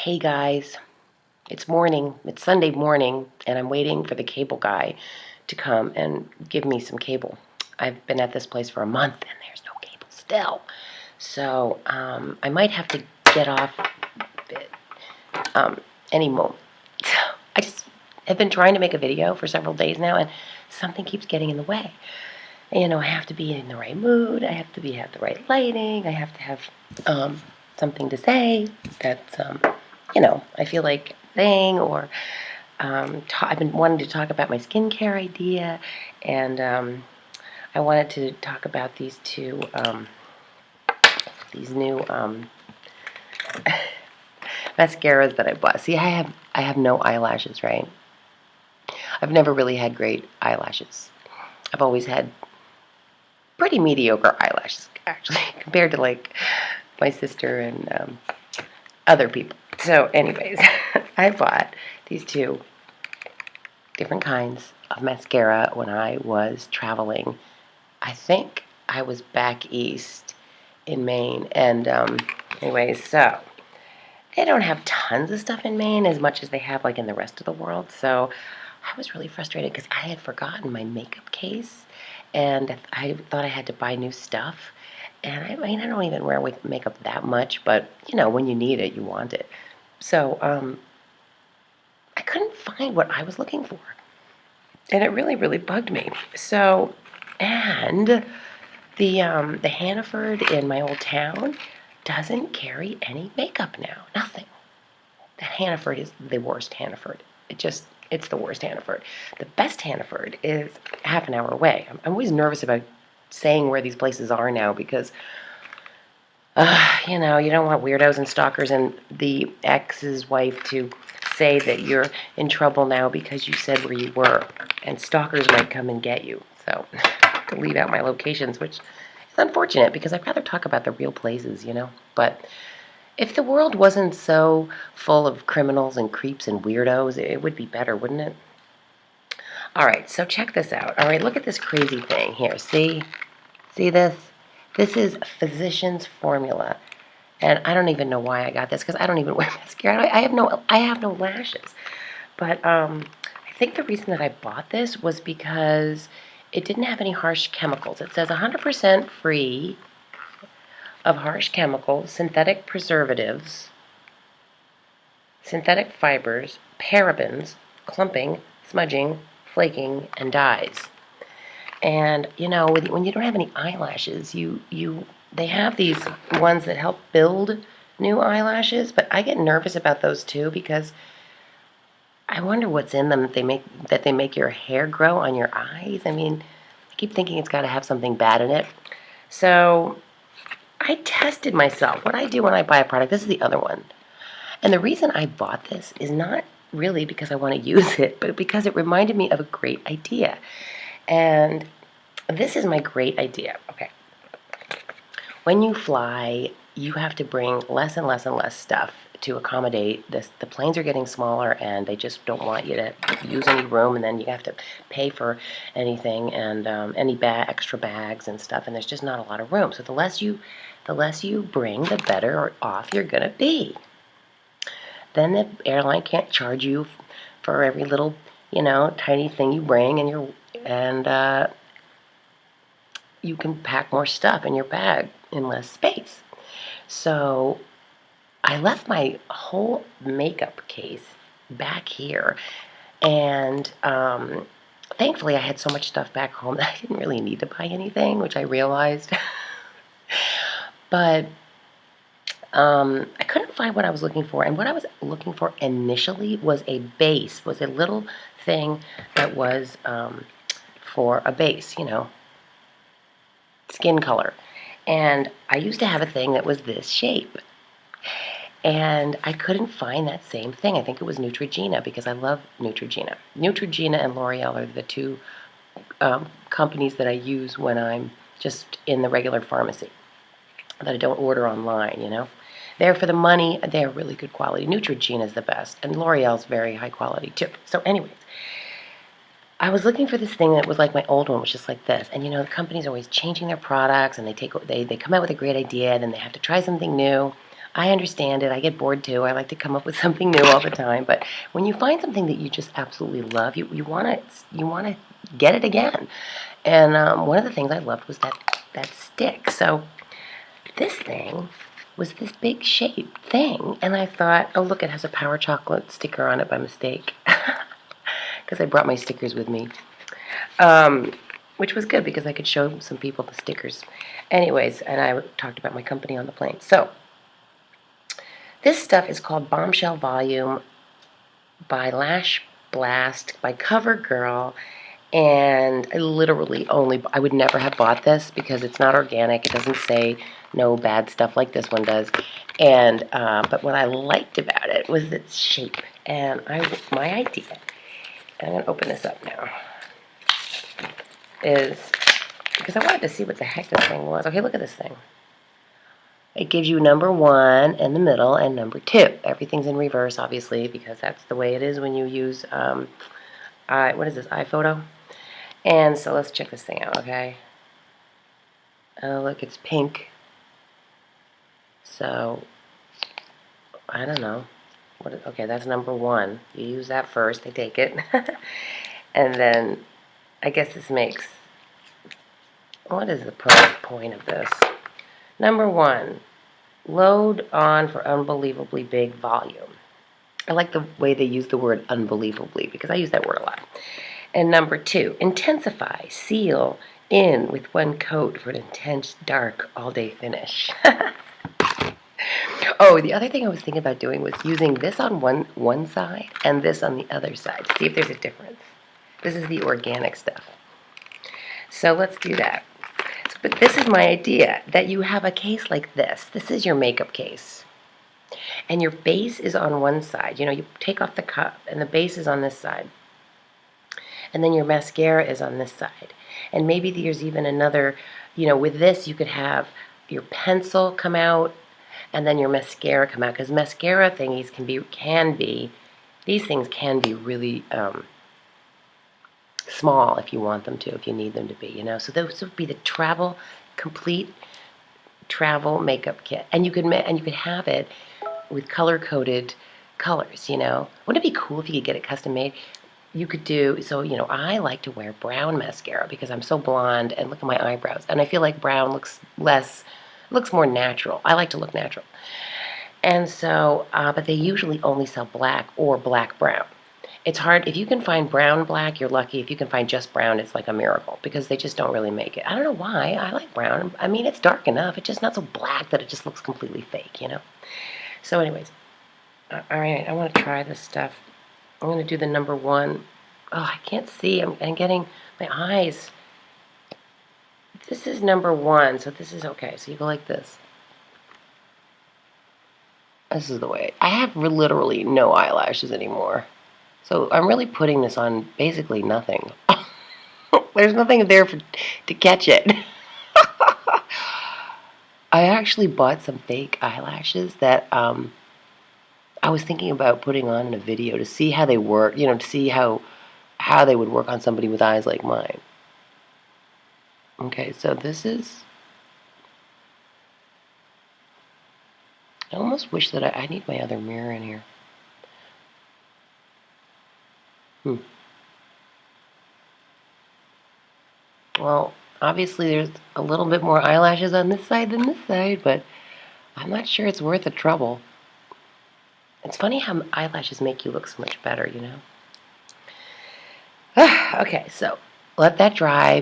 Hey guys, it's morning, it's Sunday morning, and I'm waiting for the cable guy to come and give me some cable. I've been at this place for a month and there's no cable still. So I might have to get off any moment. I just have been trying to make a video for several days now and something keeps getting in the way. You know, I have to be in the right mood, I have to have the right lighting, I have to have something to say that's, I feel like saying, or I've been wanting to talk about my skincare idea, and I wanted to talk about these new mascaras that I bought. See, I have no eyelashes, right? I've never really had great eyelashes. I've always had pretty mediocre eyelashes, actually, compared to like my sister and other people. So anyways, I bought these two different kinds of mascara when I was traveling. I think I was back east in Maine. And anyways, so they don't have tons of stuff in Maine as much as they have like in the rest of the world. So I was really frustrated because I had forgotten my makeup case and I thought I had to buy new stuff. And I mean, I don't even wear makeup that much, but when you need it, you want it. So I couldn't find what I was looking for. And it really, really bugged me. So, and the Hannaford in my old town doesn't carry any makeup now. Nothing. That Hannaford is the worst Hannaford. It's the worst Hannaford. The best Hannaford is half an hour away. I'm always nervous about saying where these places are now because, you don't want weirdos and stalkers and the ex's wife to say that you're in trouble now because you said where you were, and stalkers might come and get you. So I have to leave out my locations, which is unfortunate because I'd rather talk about the real places, But if the world wasn't so full of criminals and creeps and weirdos, it would be better, wouldn't it? All right, so check this out. All right, look at this crazy thing here. See this? This is Physician's Formula. And I don't even know why I got this because I don't even wear mascara. I have no lashes. But I think the reason that I bought this was because it didn't have any harsh chemicals. It says 100% free of harsh chemicals, synthetic preservatives, synthetic fibers, parabens, clumping, smudging, flaking, and dyes. And when you don't have any eyelashes, they have these ones that help build new eyelashes, but I get nervous about those too because I wonder what's in them that they make your hair grow on your eyes. I mean, I keep thinking it's got to have something bad in it. So I tested myself. What I do when I buy a product, this is the other one. And the reason I bought this is not really because I want to use it, but because it reminded me of a great idea. And this is my great idea. Okay. When you fly, you have to bring less and less and less stuff to accommodate this. The planes are getting smaller and they just don't want you to use any room, and then you have to pay for anything and any extra bags and stuff, and there's just not a lot of room. So the less you bring, the better off you're going to be. Then the airline can't charge you for every little, tiny thing you bring, and you can pack more stuff in your bag in less space. So I left my whole makeup case back here, and thankfully I had so much stuff back home that I didn't really need to buy anything, which I realized. But I couldn't find what I was looking for, and what I was looking for initially was a base, was a little thing that was for a base, skin color. And I used to have a thing that was this shape. And I couldn't find that same thing. I think it was Neutrogena because I love Neutrogena. Neutrogena and L'Oreal are the two companies that I use when I'm just in the regular pharmacy, that I don't order online, They're for the money. They're really good quality. Neutrogena is the best, and L'Oreal's very high quality too. So anyways, I was looking for this thing that was like my old one, which is like this. And the companies are always changing their products, and they come out with a great idea, and then they have to try something new. I understand it. I get bored too. I like to come up with something new all the time. But when you find something that you just absolutely love, you want to get it again. And one of the things I loved was that stick. So this thing was this big shaped thing, and I thought, oh look, it has a Power Chocolate sticker on it by mistake, because I brought my stickers with me, which was good because I could show some people the stickers. Anyways, and I talked about my company on the plane. So this stuff is called Bombshell Volume by Lash Blast by CoverGirl. And I would never have bought this because it's not organic. It doesn't say no bad stuff like this one does. And but what I liked about it was its shape. And my idea, and I'm going to open this up now, is because I wanted to see what the heck this thing was. Okay, look at this thing. It gives you number 1 in the middle and number 2. Everything's in reverse, obviously, because that's the way it is when you use what is this, iPhoto? And so let's check this thing out, okay? Oh, look, it's pink. So, I don't know. Okay, that's number 1. You use that first, I take it. And then, I guess this makes... What is the point of this? Number 1, load on for unbelievably big volume. I like the way they use the word unbelievably because I use that word a lot. And number 2, intensify, seal in with 1 coat for an intense, dark, all-day finish. Oh, the other thing I was thinking about doing was using this on one side and this on the other side to see if there's a difference. This is the organic stuff. So let's do that. But this is my idea, that you have a case like this. This is your makeup case. And your base is on one side. You know, you take off the cup and the base is on this side. And then your mascara is on this side. And maybe there's even another, with this you could have your pencil come out and then your mascara come out. Because mascara thingies these things can be really small if you want them to, if you need them to be, So those would be the complete travel makeup kit. And you could have it with color-coded colors, Wouldn't it be cool if you could get it custom made? You could do, so, I like to wear brown mascara because I'm so blonde, and look at my eyebrows. And I feel like brown looks more natural. I like to look natural. And so, but they usually only sell black or black-brown. It's hard, if you can find brown-black, you're lucky. If you can find just brown, it's like a miracle because they just don't really make it. I don't know why, I like brown. I mean, it's dark enough, it's just not so black that it just looks completely fake, So anyways, all right, I want to try this stuff. I'm going to do the number 1. Oh, I can't see. I'm getting my eyes. This is number 1, so this is okay. So you go like this. This is the way. I have literally no eyelashes anymore. So I'm really putting this on basically nothing. There's nothing there to catch it. I actually bought some fake eyelashes that I was thinking about putting on in a video to see how they work, to see how they would work on somebody with eyes like mine. Okay, so this is... I almost wish that I need my other mirror in here. Well, obviously there's a little bit more eyelashes on this side than this side, but I'm not sure it's worth the trouble. It's funny how eyelashes make you look so much better, Okay, so let that dry.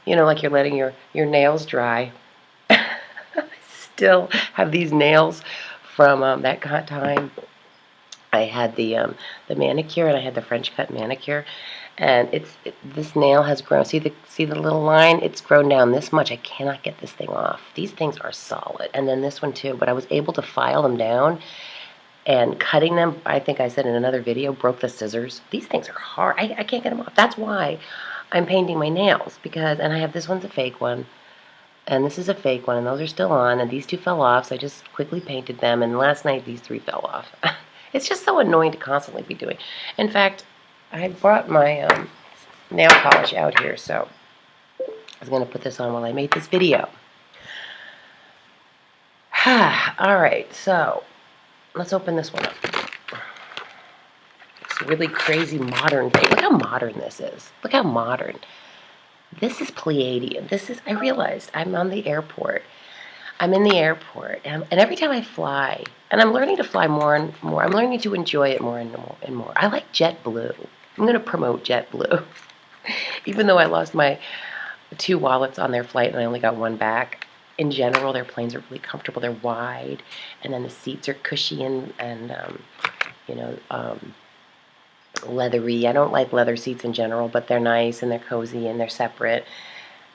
Like you're letting your nails dry. I still have these nails from that time. I had the manicure and I had the French cut manicure, and this nail has grown. See the little line? It's grown down this much. I cannot get this thing off. These things are solid, and then this one too. But I was able to file them down, and cutting them, I think I said in another video, broke the scissors. These things are hard. I can't get them off. That's why I'm painting my nails, and I have this one's a fake one, and this is a fake one, and those are still on, and these 2 fell off, so I just quickly painted them, and last night these 3 fell off. It's just so annoying to constantly be doing. In fact, I brought my nail polish out here, so I was going to put this on while I made this video. All right, so let's open this one up. It's a really crazy modern thing. Look how modern this is. Look how modern. This is Pleiadian. I realized I'm on the airport. I'm in the airport, and every time I fly, and I'm learning to fly more and more, I'm learning to enjoy it more and more and more. I like JetBlue. I'm going to promote JetBlue. Even though I lost my 2 wallets on their flight and I only got 1 back, in general, their planes are really comfortable. They're wide, and then the seats are cushy and you know, leathery. I don't like leather seats in general, but they're nice and they're cozy and they're separate.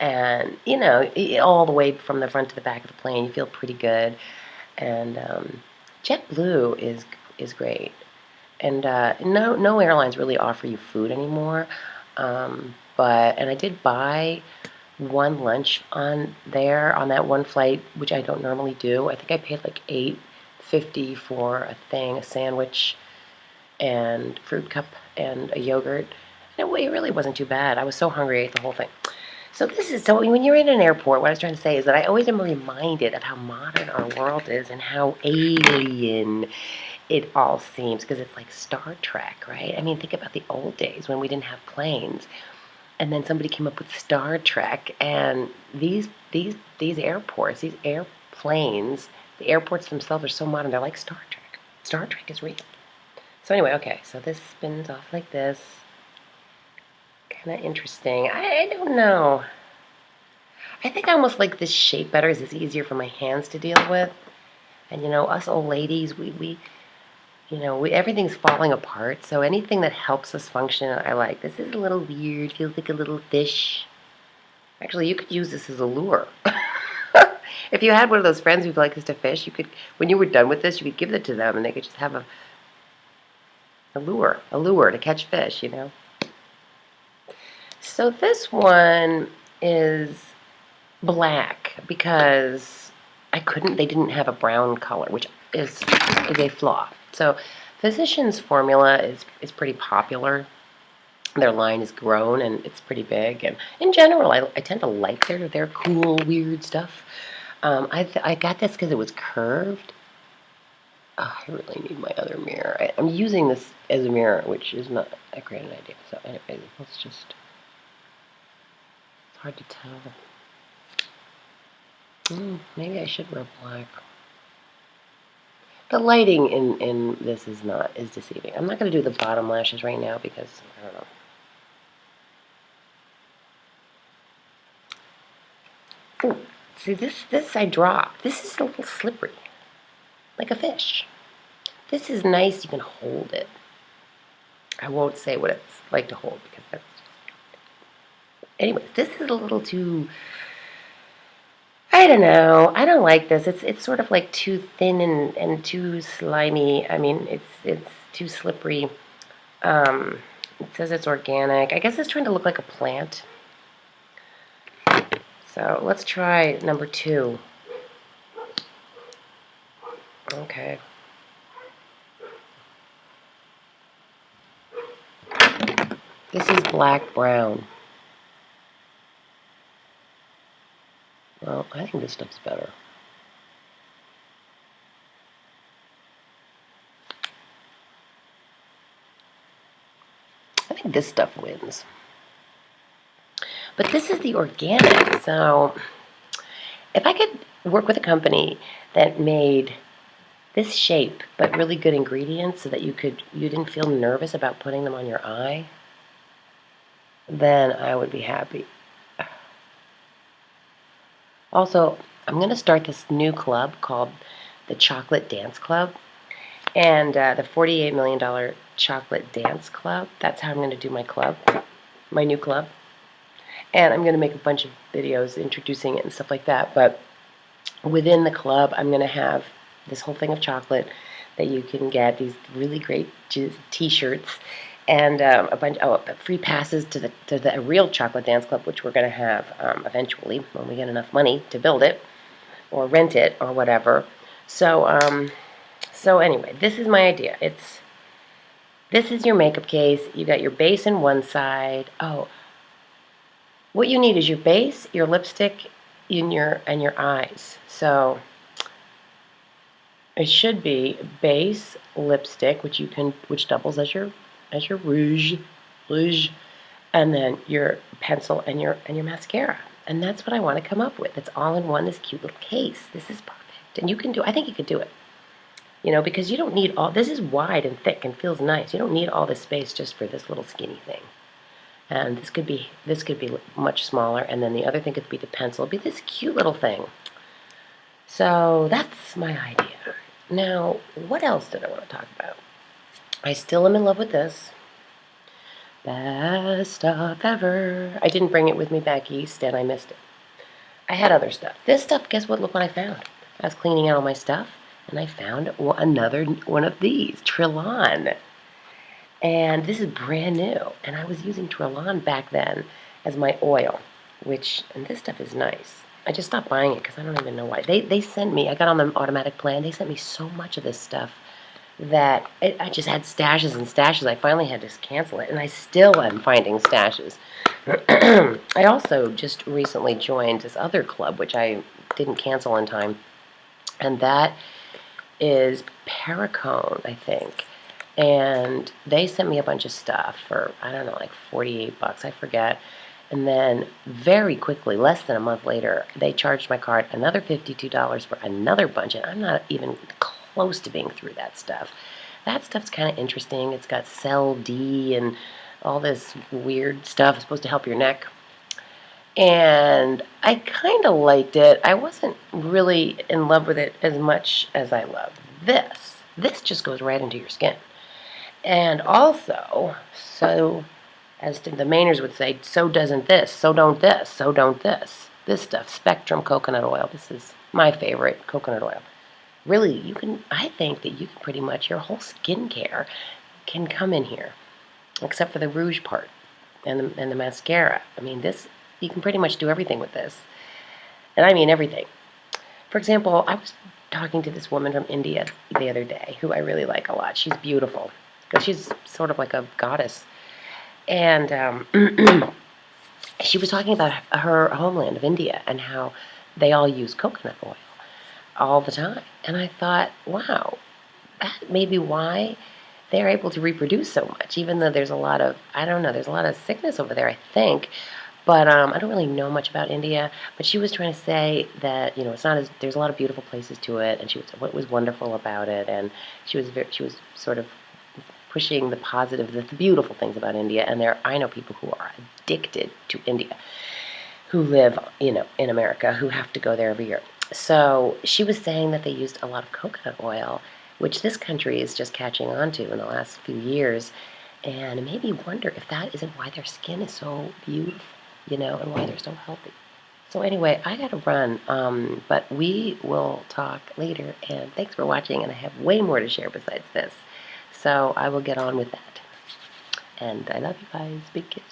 And, you know, all the way from the front to the back of the plane, you feel pretty good. And JetBlue is great. And no airlines really offer you food anymore. And I did buy 1 lunch on that one flight, which I don't normally do. I think I paid like $8.50 for a sandwich and fruit cup and a yogurt. And it really wasn't too bad. I was so hungry, I ate the whole thing. So when you're in an airport, what I was trying to say is that I always am reminded of how modern our world is and how alien it all seems, because it's like Star Trek, right? I mean, think about the old days when we didn't have planes, and then somebody came up with Star Trek, and these airports, these airplanes, the airports themselves are so modern. They're like Star Trek. Star Trek is real. So anyway, okay, so this spins off like this. Kind of interesting. I don't know. I think I almost like this shape better because it's easier for my hands to deal with. And, you know, us old ladies, everything's falling apart. So anything that helps us function, I like. This is a little weird. Feels like a little fish. Actually, you could use this as a lure. If you had one of those friends who likes to fish, you could, when you were done with this, you could give it to them and they could just have a lure to catch fish, you know. So this one is black because they didn't have a brown color, which is a flaw. So Physicians Formula is pretty popular. Their line is grown and it's pretty big. And in general, I tend to like their cool, weird stuff. I got this because it was curved. Oh, I really need my other mirror. I'm using this as a mirror, which is not a great idea. So anyway, let's just... Hard to tell. Maybe I should wear black. The lighting in this is deceiving. I'm not going to do the bottom lashes right now because I don't know. Ooh, see this I dropped. This is a little slippery, like a fish. This is nice. You can hold it. I won't say what it's like to hold because that's... Anyways, this is a little too... I don't know. I don't like this. It's sort of like too thin and too slimy. I mean, it's too slippery. It says it's organic. I guess it's trying to look like a plant. So let's try number 2. Okay. This is black-brown. Well, I think this stuff's better. I think this stuff wins. But this is the organic, so if I could work with a company that made this shape but really good ingredients so that you didn't feel nervous about putting them on your eye, then I would be happy. Also, I'm going to start this new club called the Chocolate Dance Club. And the $48 million Chocolate Dance Club, that's how I'm going to do my club, my new club. And I'm going to make a bunch of videos introducing it and stuff like that. But within the club, I'm going to have this whole thing of chocolate that you can get, these really great t-shirts, and a bunch free passes to the real Chocolate Dance Club, which we're going to have eventually when we get enough money to build it or rent it or whatever. So anyway, this is my idea. This is your makeup case. You got your base in one side. Oh, what you need is your base, your lipstick, and your eyes. So It should be base lipstick, which doubles as your rouge, and then your pencil and your mascara. And that's what I want to come up with. It's all in one, this cute little case. This is perfect. And you can do, I think you could do it. You know, because you don't need all, this is wide and thick and feels nice. You don't need all this space just for this little skinny thing. And this could be much smaller, and then the other thing could be the pencil. It'd be this cute little thing. So that's my idea. Now, what else did I want to talk about? I still am in love with this. Best stuff ever. I didn't bring it with me back east, and I missed it. I had other stuff. This stuff, guess what? Look what I found. I was cleaning out all my stuff, and I found another one of these, Trillon. And this is brand new. And I was using Trillon back then as my oil, and this stuff is nice. I just stopped buying it because I don't even know why. They sent me, I got on the automatic plan, they sent me so much of this stuff that I just had stashes and stashes. I finally had to cancel it, and I still am finding stashes. I also just recently joined this other club, which I didn't cancel in time, and that is Perricone, I think. And they sent me a bunch of stuff for, I don't know, like 48 bucks, I forget. And then very quickly, less than a month later, they charged my card another $52 for another bunch, and I'm not even close to being through that stuff. That stuff's kind of interesting. It's got Cell D and all this weird stuff. It's supposed to help your neck. And I kind of liked it. I wasn't really in love with it as much as I love this. This just goes right into your skin. And also, so, as the Mainers would say, so doesn't this, so don't this, so don't this. This stuff, Spectrum coconut oil. This is my favorite coconut oil. Really, I think that you can pretty much, your whole skincare can come in here, except for the rouge part and the mascara. I mean, you can pretty much do everything with this. And I mean everything. For example, I was talking to this woman from India the other day, who I really like a lot. She's beautiful, because she's sort of like a goddess. And she was talking about her homeland of India and how they all use coconut oil all the time. And I thought, wow, that may be why they're able to reproduce so much, even though there's a lot of, I don't know, there's a lot of sickness over there, I think. But I don't really know much about India. But she was trying to say that, you know, it's not as, there's a lot of beautiful places to it, and what was wonderful about it, and she was sort of pushing the positive, the beautiful things about India. And I know people who are addicted to India, who live, you know, in America, who have to go there every year. So she was saying that they used a lot of coconut oil, which this country is just catching on to in the last few years. And it made me wonder if that isn't why their skin is so beautiful, you know, and why they're so healthy. So anyway, I gotta run, but we will talk later, and thanks for watching, and I have way more to share besides this. So I will get on with that. And I love you guys. Big kiss.